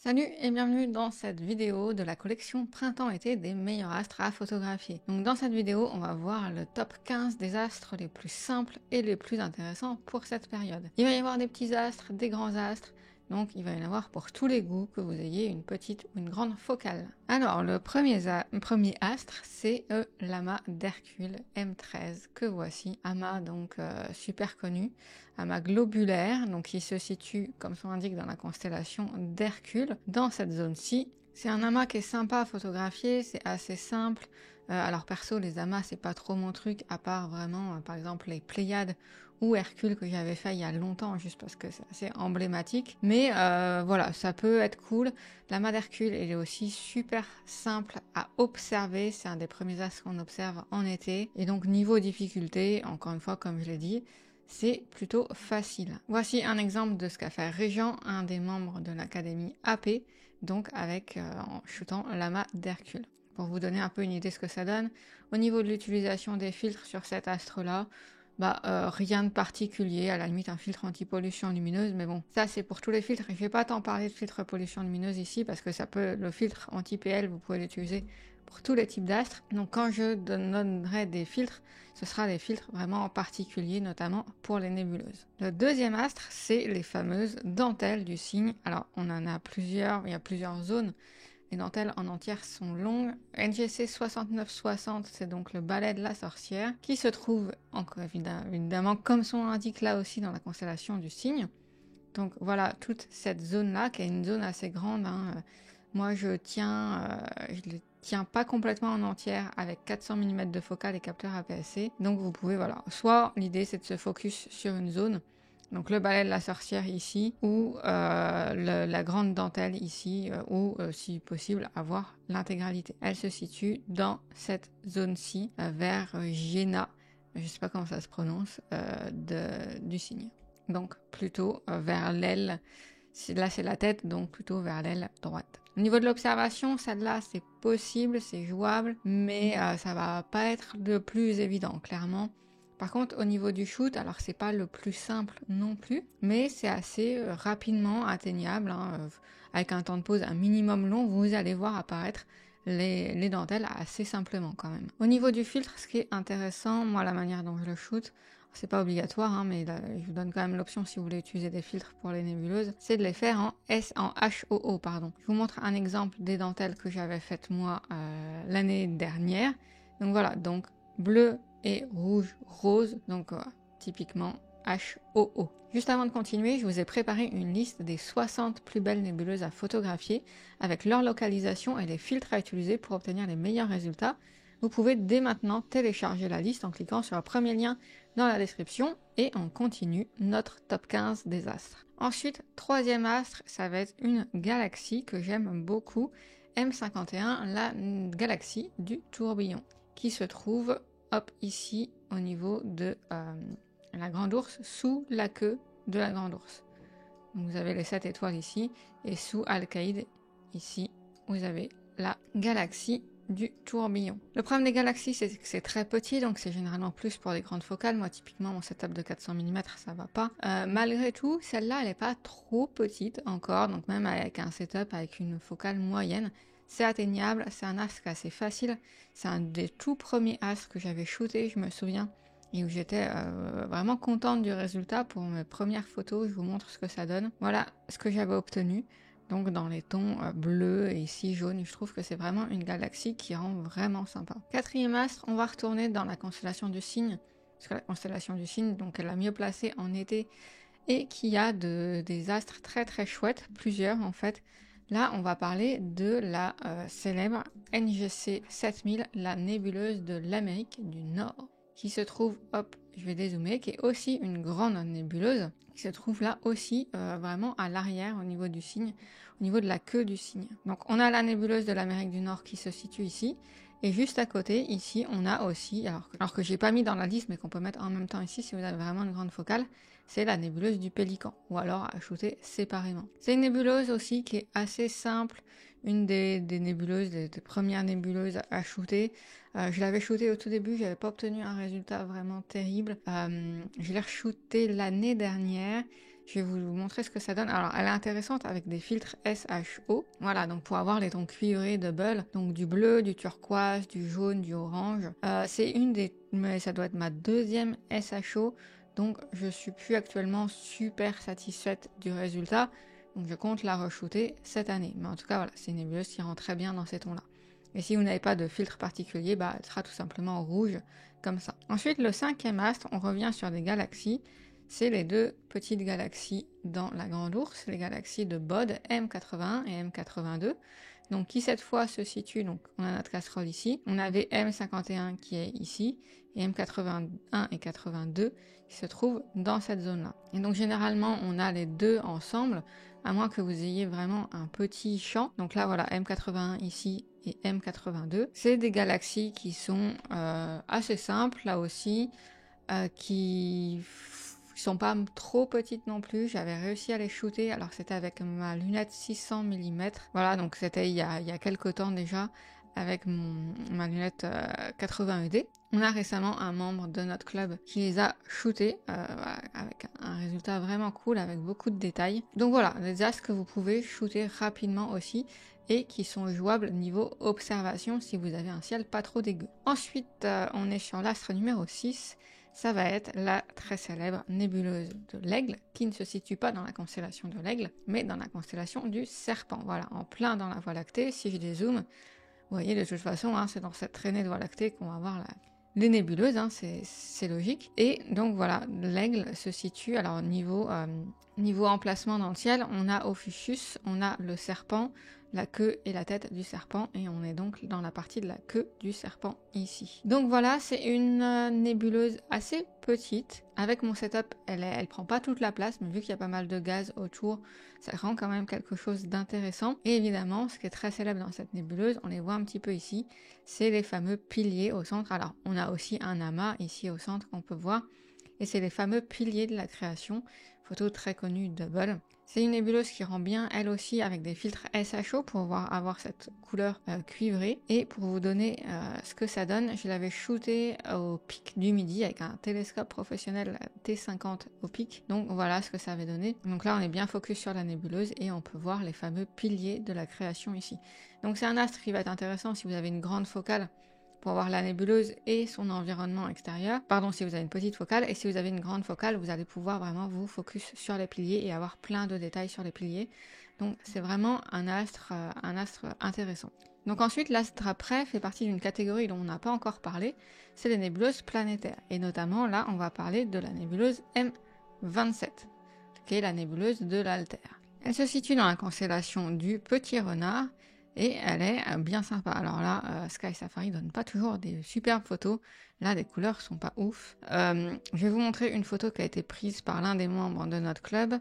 Salut et bienvenue dans cette vidéo de la collection Printemps-été des meilleurs astres à photographier. Donc dans cette vidéo, on va voir le top 15 des astres les plus simples et les plus intéressants pour cette période. Il va y avoir des petits astres, des grands astres, donc il va y en avoir pour tous les goûts, que vous ayez une petite ou une grande focale. Alors le premier astre, c'est l'amas d'Hercule M13 que voici. Amas donc super connu, amas globulaire, donc qui se situe, comme son indique, dans la constellation d'Hercule, dans cette zone-ci. C'est un amas qui est sympa à photographier, c'est assez simple. Alors perso, les amas, c'est pas trop mon truc, à part vraiment, par exemple, les Pléiades ou Hercule que j'avais fait il y a longtemps, juste parce que c'est assez emblématique. Mais voilà, ça peut être cool. L'amas d'Hercule, il est aussi super simple à observer. C'est un des premiers astres qu'on observe en été. Et donc niveau difficulté, encore une fois, comme je l'ai dit, c'est plutôt facile. Voici un exemple de ce qu'a fait Régent, un des membres de l'académie AP, donc avec en shootant l'amas d'Hercule. Pour vous donner un peu une idée de ce que ça donne, au niveau de l'utilisation des filtres sur cet astre-là, rien de particulier, à la limite un filtre anti-pollution lumineuse, mais bon, ça c'est pour tous les filtres. Je vais pas tant parler de filtre pollution lumineuse ici, parce que le filtre anti-PL, vous pouvez l'utiliser pour tous les types d'astres. Donc quand je donnerai des filtres, ce sera des filtres vraiment en particulier, notamment pour les nébuleuses. Le deuxième astre, c'est les fameuses dentelles du cygne. Alors on en a plusieurs, il y a plusieurs zones. Les dentelles en entière sont longues. NGC 6960, c'est donc le balai de la sorcière, qui se trouve, encore évidemment, comme son nom l'indique, là aussi dans la constellation du cygne. Donc voilà, toute cette zone-là, qui est une zone assez grande. Moi, je le tiens pas complètement en entière avec 400 mm de focale et capteur APS-C. Donc vous pouvez, voilà, soit l'idée c'est de se focus sur une zone, donc le balai de la sorcière ici, ou la grande dentelle ici, ou si possible avoir l'intégralité. Elle se situe dans cette zone-ci, vers Géna, je ne sais pas comment ça se prononce, du cygne. Donc plutôt vers l'aile, là c'est la tête, donc plutôt vers l'aile droite. Au niveau de l'observation, celle-là c'est possible, c'est jouable, mais ça va pas être le plus évident, clairement. Par contre, au niveau du shoot, alors c'est pas le plus simple non plus, mais c'est assez rapidement atteignable, avec un temps de pause un minimum long, vous allez voir apparaître les dentelles assez simplement quand même. Au niveau du filtre, ce qui est intéressant, moi la manière dont je le shoot, c'est pas obligatoire, mais là, je vous donne quand même l'option si vous voulez utiliser des filtres pour les nébuleuses, c'est de les faire en HOO, pardon. Je vous montre un exemple des dentelles que j'avais faites moi l'année dernière. Donc voilà, donc bleu et rouge, rose, donc typiquement HOO. Juste avant de continuer, je vous ai préparé une liste des 60 plus belles nébuleuses à photographier avec leur localisation et les filtres à utiliser pour obtenir les meilleurs résultats. Vous pouvez dès maintenant télécharger la liste en cliquant sur le premier lien dans la description et on continue notre top 15 des astres. Ensuite, troisième astre, ça va être une galaxie que j'aime beaucoup, M51, la galaxie du tourbillon, qui se trouve hop ici au niveau de la grande ours, sous la queue de la grande ours. Donc vous avez les 7 étoiles ici et sous Alcaïde ici vous avez la galaxie du tourbillon. Le problème des galaxies, c'est que c'est très petit, donc c'est généralement plus pour des grandes focales. Moi, typiquement, mon setup de 400 mm, ça va pas. Malgré tout, celle-là, elle est pas trop petite encore, donc même avec un setup avec une focale moyenne, c'est atteignable. C'est un astre assez facile. C'est un des tout premiers astres que j'avais shooté, je me souviens, et où j'étais vraiment contente du résultat pour mes premières photos. Je vous montre ce que ça donne. Voilà ce que j'avais obtenu. Donc dans les tons bleus et ici jaune, je trouve que c'est vraiment une galaxie qui rend vraiment sympa. Quatrième astre, on va retourner dans la constellation du cygne, parce que la constellation du cygne, donc elle a mieux placée en été et qui a des astres très très chouettes, plusieurs en fait. Là, on va parler de la célèbre NGC 7000, la nébuleuse de l'Amérique du Nord, qui se trouve, hop, je vais dézoomer, qui est aussi une grande nébuleuse, qui se trouve là aussi vraiment à l'arrière au niveau du cygne, au niveau de la queue du cygne. Donc on a la nébuleuse de l'Amérique du Nord qui se situe ici, et juste à côté, ici, on a aussi, alors que j'ai pas mis dans la liste, mais qu'on peut mettre en même temps ici si vous avez vraiment une grande focale, c'est la nébuleuse du Pélican, ou alors à shooter séparément. C'est une nébuleuse aussi qui est assez simple, une des nébuleuses, des premières nébuleuses à shooter. Je l'avais shooté au tout début, j'avais pas obtenu un résultat vraiment terrible. Je l'ai re-shooté l'année dernière, Je vais vous montrer ce que ça donne. Alors, elle est intéressante avec des filtres SHO. Voilà, donc pour avoir les tons cuivrés double, donc du bleu, du turquoise, du jaune, du orange. C'est une des... mais ça doit être ma deuxième SHO. Donc, je suis plus actuellement super satisfaite du résultat. Donc, je compte la re-shooter cette année. Mais en tout cas, voilà, c'est une nébuleuse qui rend très bien dans ces tons-là. Et si vous n'avez pas de filtre particulier, bah, elle sera tout simplement rouge, comme ça. Ensuite, le cinquième astre, on revient sur des galaxies. C'est les deux petites galaxies dans la Grande Ourse, les galaxies de Bode M81 et M82. Donc, qui cette fois se situent, donc on a notre casserole ici. On avait M51 qui est ici, et M81 et 82 qui se trouvent dans cette zone-là. Et donc, généralement, on a les deux ensemble, à moins que vous ayez vraiment un petit champ. Donc là, voilà, M81 ici et M82. C'est des galaxies qui sont assez simples, là aussi, qui sont pas trop petites non plus. J'avais réussi à les shooter, alors c'était avec ma lunette 600 mm. Voilà, donc c'était il y a quelques temps déjà, avec ma lunette 80 ED. On a récemment un membre de notre club qui les a shootés avec un résultat vraiment cool, avec beaucoup de détails. Donc voilà, des astres que vous pouvez shooter rapidement aussi et qui sont jouables niveau observation si vous avez un ciel pas trop dégueu. Ensuite, on est sur l'astre numéro 6. Ça va être la très célèbre nébuleuse de l'Aigle, qui ne se situe pas dans la constellation de l'Aigle, mais dans la constellation du Serpent. Voilà, en plein dans la Voie lactée. Si je dézoome, vous voyez, de toute façon, hein, c'est dans cette traînée de Voie lactée qu'on va voir les nébuleuses, hein, c'est logique. Et donc voilà, l'Aigle se situe, alors niveau emplacement dans le ciel, on a Ophiuchus, on a le Serpent, la queue et la tête du serpent, et on est donc dans la partie de la queue du serpent ici. Donc voilà, c'est une nébuleuse assez petite. Avec mon setup, elle prend pas toute la place, mais vu qu'il y a pas mal de gaz autour, ça rend quand même quelque chose d'intéressant. Et évidemment, ce qui est très célèbre dans cette nébuleuse, on les voit un petit peu ici, c'est les fameux piliers au centre. Alors, on a aussi un amas ici au centre qu'on peut voir, et c'est les fameux piliers de la création, photo très connue double. C'est une nébuleuse qui rend bien elle aussi avec des filtres SHO pour avoir cette couleur cuivrée. Et pour vous donner ce que ça donne, je l'avais shooté au pic du midi avec un télescope professionnel T50 au pic. Donc voilà ce que ça avait donné. Donc là on est bien focus sur la nébuleuse et on peut voir les fameux piliers de la création ici. Donc c'est un astre qui va être intéressant si vous avez une grande focale pour voir la nébuleuse et son environnement extérieur. Pardon, si vous avez une petite focale, et si vous avez une grande focale, vous allez pouvoir vraiment vous focus sur les piliers et avoir plein de détails sur les piliers. Donc c'est vraiment un astre intéressant. Donc ensuite, l'astre après fait partie d'une catégorie dont on n'a pas encore parlé, c'est les nébuleuses planétaires. Et notamment là, on va parler de la nébuleuse M27, qui est la nébuleuse de l'Altaire. Elle se situe dans la constellation du Petit Renard, et elle est bien sympa. Alors là, Sky Safari donne pas toujours des superbes photos. Là, les couleurs sont pas ouf. Je vais vous montrer une photo qui a été prise par l'un des membres de notre club.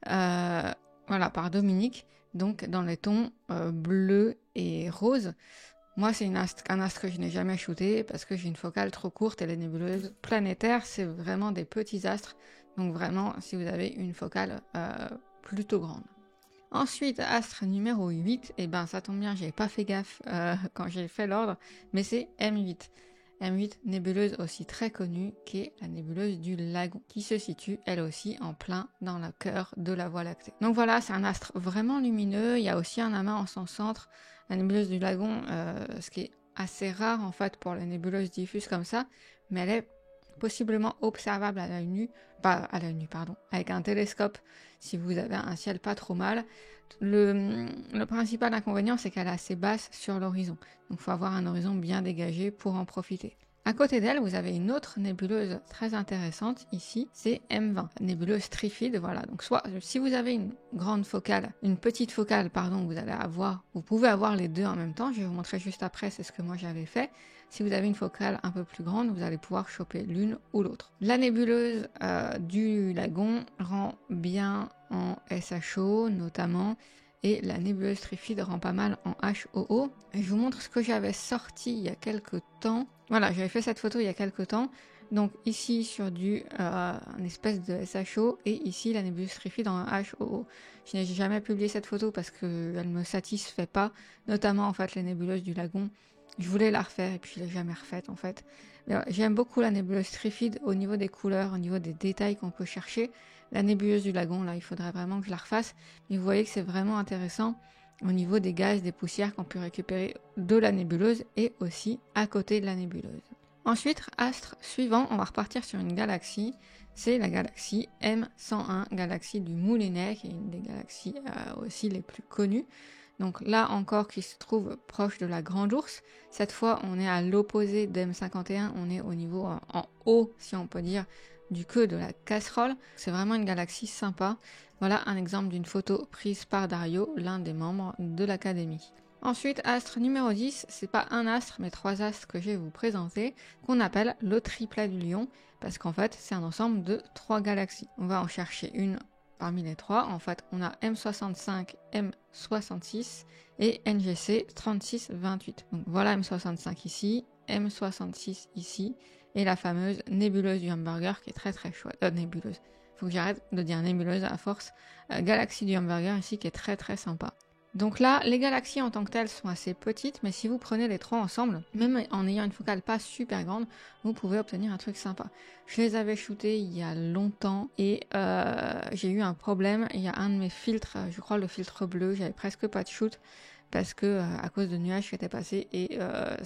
Voilà, par Dominique. Donc, dans les tons bleu et rose. Moi, c'est un astre que je n'ai jamais shooté parce que j'ai une focale trop courte et les nébuleuses planétaires, c'est vraiment des petits astres. Donc vraiment, si vous avez une focale plutôt grande. Ensuite, astre numéro 8, et ben ça tombe bien, j'avais pas fait gaffe quand j'ai fait l'ordre, mais c'est M8. M8, nébuleuse aussi très connue, qui est la nébuleuse du Lagon, qui se situe elle aussi en plein dans le cœur de la Voie lactée. Donc voilà, c'est un astre vraiment lumineux, il y a aussi un amas en son centre, la nébuleuse du Lagon, ce qui est assez rare en fait pour les nébuleuses diffuses comme ça, mais elle est possiblement observable à l'œil nu, pas à l'œil nu, pardon, avec un télescope si vous avez un ciel pas trop mal. Le principal inconvénient, c'est qu'elle est assez basse sur l'horizon, donc il faut avoir un horizon bien dégagé pour en profiter. À côté d'elle, vous avez une autre nébuleuse très intéressante ici, c'est M20, nébuleuse trifide, voilà. Donc soit si vous avez une grande focale, une petite focale, pardon, vous pouvez avoir les deux en même temps. Je vais vous montrer juste après, c'est ce que moi j'avais fait. Si vous avez une focale un peu plus grande, vous allez pouvoir choper l'une ou l'autre. La nébuleuse du Lagon rend bien en SHO notamment, et la nébuleuse trifide rend pas mal en HOO. Et je vous montre ce que j'avais sorti il y a quelques temps. Voilà, j'avais fait cette photo il y a quelques temps. Donc ici sur un espèce de SHO et ici la nébuleuse trifide en HOO. Je n'ai jamais publié cette photo parce qu'elle ne me satisfait pas, notamment en fait les nébuleuses du Lagon. Je voulais la refaire et puis je l'ai jamais refaite en fait. J'aime beaucoup la nébuleuse trifide au niveau des couleurs, au niveau des détails qu'on peut chercher. La nébuleuse du lagon, là, il faudrait vraiment que je la refasse. Mais vous voyez que c'est vraiment intéressant au niveau des gaz, des poussières qu'on peut récupérer de la nébuleuse et aussi à côté de la nébuleuse. Ensuite, astre suivant, on va repartir sur une galaxie. C'est la galaxie M101, galaxie du Moulinet, qui est une des galaxies aussi les plus connues. Donc là encore, qui se trouve proche de la Grande Ourse. Cette fois, on est à l'opposé d'M51, on est au niveau en haut, si on peut dire, du queue de la casserole. C'est vraiment une galaxie sympa. Voilà un exemple d'une photo prise par Dario, l'un des membres de l'académie. Ensuite, astre numéro 10, c'est pas un astre, mais 3 astres que je vais vous présenter, qu'on appelle le triplet du lion, parce qu'en fait, c'est un ensemble de 3 galaxies. On va en chercher une parmi les 3. En fait, on a M65, M66 et NGC 3628. Donc voilà M65 ici, M66 ici, et la fameuse nébuleuse du hamburger qui est très très chouette. Nébuleuse. Faut que j'arrête de dire nébuleuse à force. Galaxie du hamburger ici qui est très très sympa. Donc là, les galaxies en tant que telles sont assez petites, mais si vous prenez les 3 ensemble, même en ayant une focale pas super grande, vous pouvez obtenir un truc sympa. Je les avais shootés il y a longtemps et j'ai eu un problème. Il y a un de mes filtres, je crois le filtre bleu, j'avais presque pas de shoot parce que à cause de nuages qui étaient passés et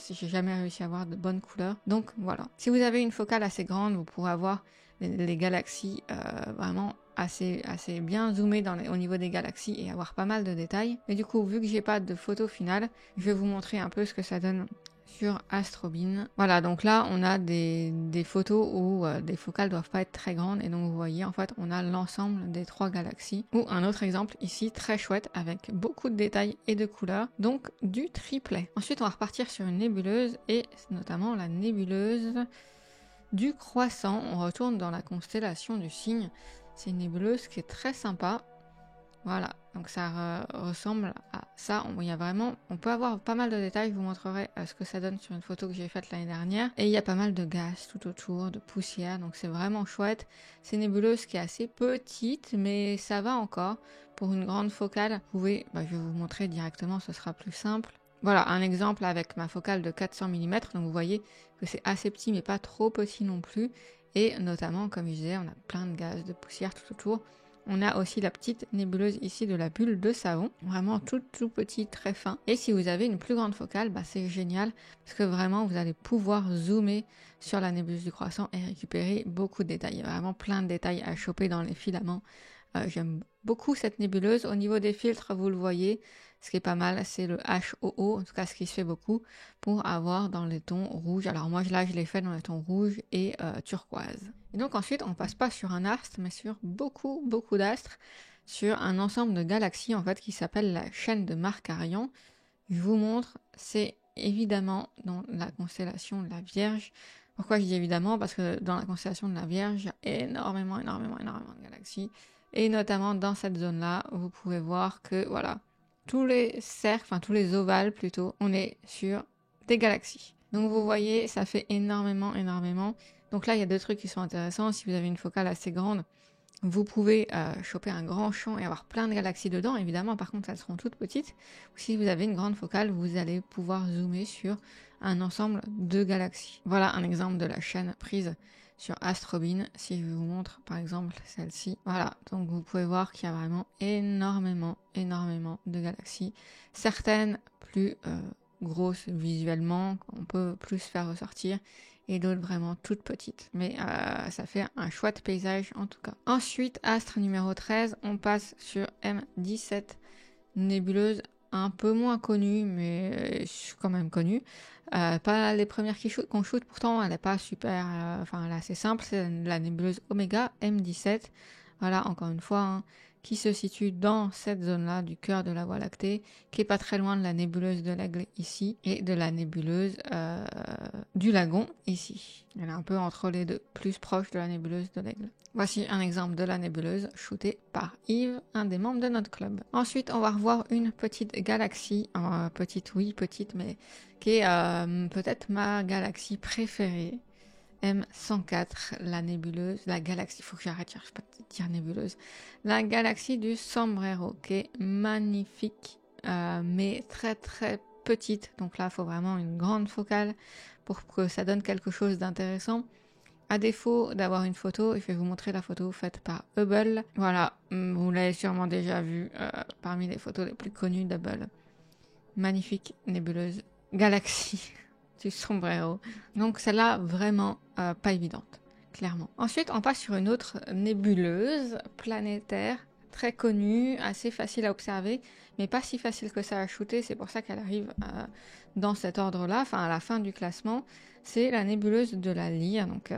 j'ai jamais réussi à avoir de bonnes couleurs. Donc voilà. Si vous avez une focale assez grande, vous pourrez avoir les galaxies vraiment assez bien zoomé au niveau des galaxies et avoir pas mal de détails. Mais du coup, vu que j'ai pas de photo finale, je vais vous montrer un peu ce que ça donne sur Astrobin. Voilà, donc là, on a des photos où des focales doivent pas être très grandes et donc vous voyez, en fait, on a l'ensemble des 3 galaxies. Ou un autre exemple ici, très chouette, avec beaucoup de détails et de couleurs, donc du triplet. Ensuite, on va repartir sur une nébuleuse et notamment la nébuleuse du Croissant. On retourne dans la constellation du Cygne. C'est une nébuleuse qui est très sympa. Voilà, donc ça ressemble à ça. On peut avoir pas mal de détails. Je vous montrerai ce que ça donne sur une photo que j'ai faite l'année dernière. Et il y a pas mal de gaz tout autour, de poussière, donc c'est vraiment chouette. C'est une nébuleuse qui est assez petite, mais ça va encore. Pour une grande focale, vous pouvez, je vais vous montrer directement, ce sera plus simple. Voilà, un exemple avec ma focale de 400 mm. Donc vous voyez que c'est assez petit, mais pas trop petit non plus. Et notamment, comme je disais, on a plein de gaz, de poussière tout autour. On a aussi la petite nébuleuse ici de la bulle de savon, vraiment tout petit, très fin. Et si vous avez une plus grande focale, c'est génial parce que vraiment vous allez pouvoir zoomer sur la nébuleuse du Croissant et récupérer beaucoup de détails. Il y a vraiment plein de détails à choper dans les filaments. J'aime beaucoup cette nébuleuse. Au niveau des filtres, vous le voyez, ce qui est pas mal, c'est le HOO, en tout cas ce qui se fait beaucoup, pour avoir dans les tons rouges. Alors moi là, je l'ai fait dans les tons rouge et turquoise. Et donc ensuite, on passe pas sur un astre, mais sur beaucoup d'astres, sur un ensemble de galaxies en fait qui s'appelle la chaîne de Markarian. Je vous montre, c'est évidemment dans la constellation de la Vierge. Pourquoi je dis évidemment? Parce que dans la constellation de la Vierge, il y a énormément de galaxies. Et notamment dans cette zone-là, vous pouvez voir que voilà, tous les cercles, enfin tous les ovales plutôt, on est sur des galaxies. Donc vous voyez, ça fait énormément. Donc là, il y a deux trucs qui sont intéressants. Si vous avez une focale assez grande, vous pouvez choper un grand champ et avoir plein de galaxies dedans. Évidemment, par contre, elles seront toutes petites. Ou si vous avez une grande focale, vous allez pouvoir zoomer sur un ensemble de galaxies. Voilà un exemple de la chaîne prise sur Astrobin. Si je vous montre par exemple celle-ci. Voilà, donc vous pouvez voir qu'il y a vraiment énormément de galaxies. Certaines plus grosses visuellement, qu'on peut plus faire ressortir, et d'autres vraiment toutes petites. Mais ça fait un chouette paysage en tout cas. Ensuite, astre numéro 13, on passe sur M17, nébuleuse un peu moins connue, mais quand même connue. Pas les premières qu'on shoot, pourtant elle n'est pas super, elle est assez simple, c'est la nébuleuse Oméga M17. Voilà, encore une fois, hein, qui se situe dans cette zone-là du cœur de la Voie lactée, qui est pas très loin de la nébuleuse de l'Aigle ici, et de la nébuleuse du Lagon ici. Elle est un peu entre les deux, plus proche de la nébuleuse de l'Aigle. Voici un exemple de la nébuleuse shootée par Yves, un des membres de notre club. Ensuite, on va revoir une petite galaxie, petite, mais qui est peut-être ma galaxie préférée. M104, la nébuleuse, la galaxie, il faut que j'arrête, j'arrive pas à dire nébuleuse, la galaxie du Sombrero, qui est magnifique, mais très petite, donc là il faut vraiment une grande focale pour que ça donne quelque chose d'intéressant. à défaut d'avoir une photo, je vais vous montrer la photo faite par Hubble. Voilà, vous l'avez sûrement déjà vu parmi les photos les plus connues d'Hubble. Magnifique nébuleuse galaxie du sombrero. Donc celle-là, vraiment pas évidente, clairement. Ensuite, on passe sur une autre nébuleuse planétaire, très connue, assez facile à observer, mais pas si facile que ça à shooter. C'est pour ça qu'elle arrive dans cet ordre-là, enfin à la fin du classement. C'est la nébuleuse de la Lyre, donc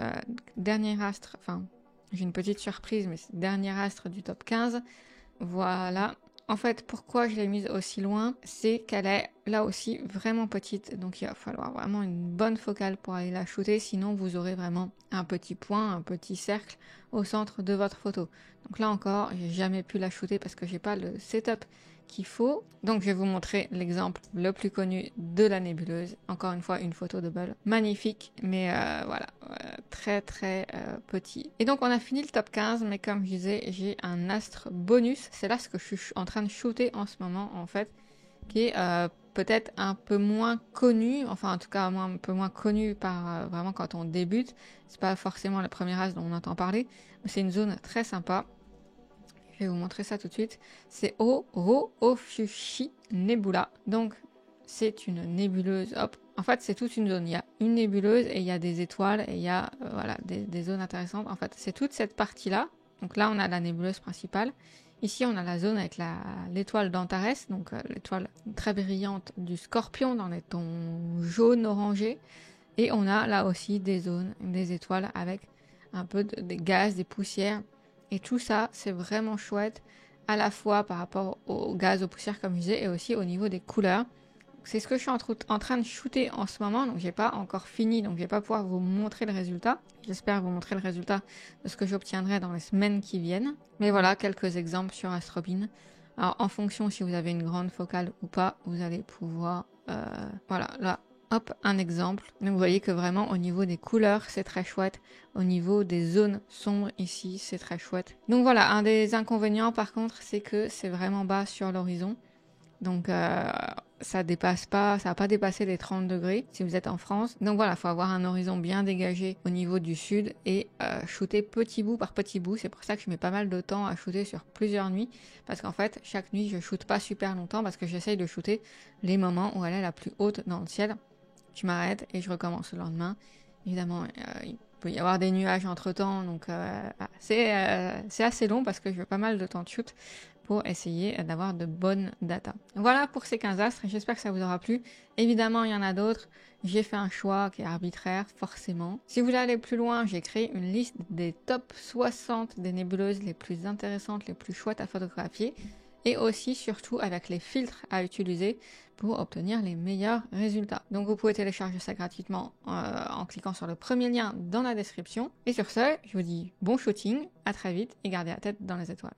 dernier astre, enfin j'ai une petite surprise, mais c'est dernier astre du top 15. Voilà. En fait, pourquoi je l'ai mise aussi loin, c'est qu'elle est là aussi vraiment petite. Donc il va falloir vraiment une bonne focale pour aller la shooter. Sinon, vous aurez vraiment un petit point, un petit cercle au centre de votre photo. Donc là encore, j'ai jamais pu la shooter parce que j'ai pas le setup qu'il faut. Donc je vais vous montrer l'exemple le plus connu de la nébuleuse. Encore une fois, une photo de Hubble. Magnifique, mais voilà, très petit. Et donc on a fini le top 15, mais comme je disais, j'ai un astre bonus. C'est là ce que je suis en train de shooter en ce moment, en fait, qui est peut-être un peu moins connu, enfin en tout cas un peu moins connu par vraiment quand on débute. C'est pas forcément le premier astre dont on entend parler, mais c'est une zone très sympa. Je vais vous montrer ça tout de suite. C'est Oro-Ophiuchi Nebula. Donc, c'est une nébuleuse. Hop. En fait, c'est toute une zone. Il y a une nébuleuse et il y a des étoiles et il y a voilà, des zones intéressantes. En fait, c'est toute cette partie-là. Donc là, on a la nébuleuse principale. Ici, on a la zone avec l'étoile d'Antares, donc l'étoile très brillante du Scorpion dans les tons jaune orangé. Et on a là aussi des zones, des étoiles avec un peu des gaz, des poussières. Et tout ça, c'est vraiment chouette, à la fois par rapport au gaz, aux poussières, comme je disais, et aussi au niveau des couleurs. C'est ce que je suis en train de shooter en ce moment, donc j'ai pas encore fini, donc je vais pas pouvoir vous montrer le résultat. J'espère vous montrer le résultat de ce que j'obtiendrai dans les semaines qui viennent. Mais voilà, quelques exemples sur Astrobin. Alors, en fonction si vous avez une grande focale ou pas, vous allez pouvoir... voilà, là, hop, un exemple. Donc vous voyez que vraiment au niveau des couleurs, c'est très chouette. Au niveau des zones sombres ici, c'est très chouette. Donc voilà, un des inconvénients par contre, c'est que c'est vraiment bas sur l'horizon. Donc ça va pas dépasser les 30 degrés si vous êtes en France. Donc voilà, il faut avoir un horizon bien dégagé au niveau du sud et shooter petit bout par petit bout. C'est pour ça que je mets pas mal de temps à shooter sur plusieurs nuits. Parce qu'en fait, chaque nuit, je shoote pas super longtemps parce que j'essaye de shooter les moments où elle est la plus haute dans le ciel. Je m'arrête et je recommence le lendemain. Évidemment, il peut y avoir des nuages entre temps, donc c'est assez long parce que je veux pas mal de temps de shoot pour essayer d'avoir de bonnes datas. Voilà pour ces 15 astres, j'espère que ça vous aura plu. Évidemment, il y en a d'autres. J'ai fait un choix qui est arbitraire, forcément. Si vous voulez aller plus loin, j'ai créé une liste des top 60 des nébuleuses les plus intéressantes, les plus chouettes à photographier. Et aussi, surtout, avec les filtres à utiliser pour obtenir les meilleurs résultats. Donc vous pouvez télécharger ça gratuitement en cliquant sur le premier lien dans la description. Et sur ce, je vous dis bon shooting, à très vite et gardez la tête dans les étoiles.